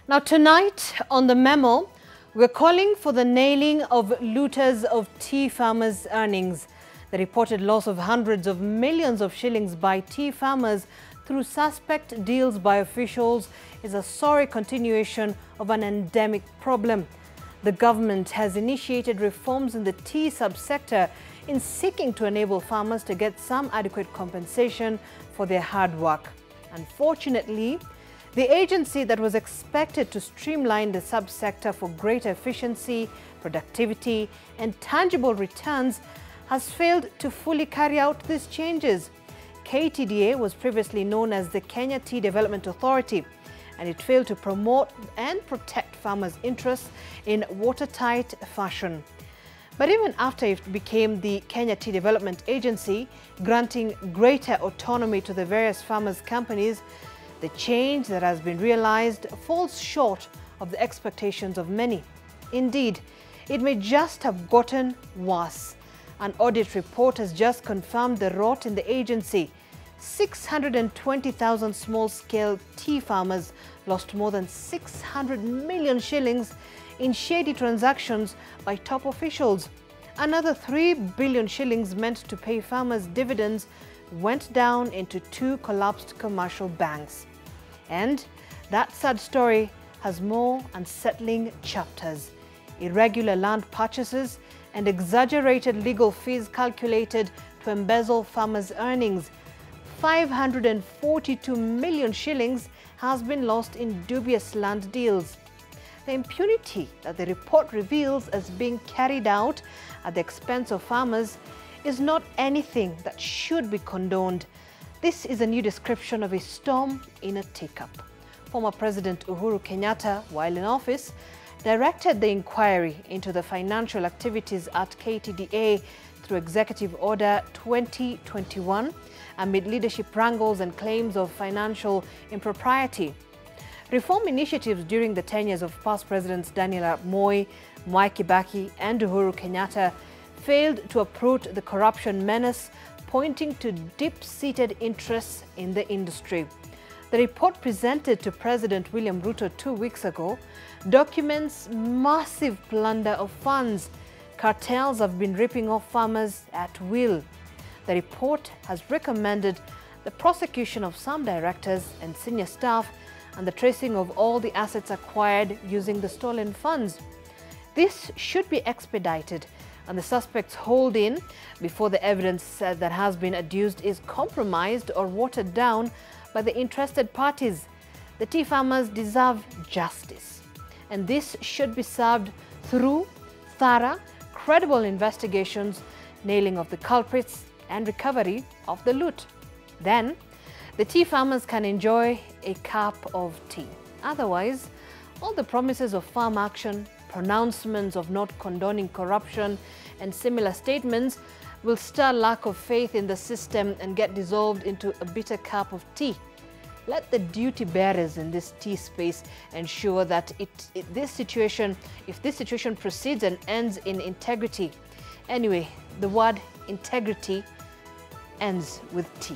Now tonight on the Memo, we're calling for the nailing of looters of tea farmers' earnings. The reported loss of hundreds of millions of shillings by tea farmers through suspect deals by officials is a sorry continuation of an endemic problem. The government has initiated reforms in the tea subsector in seeking to enable farmers to get some adequate compensation for their hard work. Unfortunately, the agency that was expected to streamline the subsector for greater efficiency, productivity, and tangible returns has failed to fully carry out these changes. KTDA was previously known as the Kenya Tea Development Authority, and it failed to promote and protect farmers' interests in watertight fashion. But even after it became the Kenya Tea Development Agency, granting greater autonomy to the various farmers' companies, the change that has been realized falls short of the expectations of many. Indeed, it may just have gotten worse. An audit report has just confirmed the rot in the agency. 620,000 small-scale tea farmers lost more than 600 million shillings in shady transactions by top officials. Another 3 billion shillings meant to pay farmers dividends went down into 2 collapsed commercial banks. And that sad story has more unsettling chapters. Irregular land purchases and exaggerated legal fees calculated to embezzle farmers' earnings. 542 million shillings has been lost in dubious land deals. The impunity that the report reveals as being carried out at the expense of farmers is not anything that should be condoned. This is a new description of a storm in a teacup. Former President Uhuru Kenyatta, while in office, directed the inquiry into the financial activities at KTDA through Executive Order 2021 amid leadership wrangles and claims of financial impropriety. Reform initiatives during the tenures of past presidents Daniel Arap Moi, Mwai Kibaki and Uhuru Kenyatta failed to uproot the corruption menace, pointing to deep-seated interests in the industry. The report presented to President William Ruto 2 weeks ago documents massive plunder of funds. Cartels have been ripping off farmers at will. The report has recommended the prosecution of some directors and senior staff and the tracing of all the assets acquired using the stolen funds. This should be expedited and the suspects hauled in before the evidence that has been adduced is compromised or watered down by the interested parties. The tea farmers deserve justice, and this should be served through thorough, credible investigations, nailing of the culprits and recovery of the loot. Then, the tea farmers can enjoy a cup of tea. Otherwise, all the promises of farm action, pronouncements of not condoning corruption and similar statements will stir lack of faith in the system and get dissolved into a bitter cup of tea. Let the duty bearers in this tea space ensure that if this situation proceeds and ends in integrity. Anyway, the word integrity ends with tea.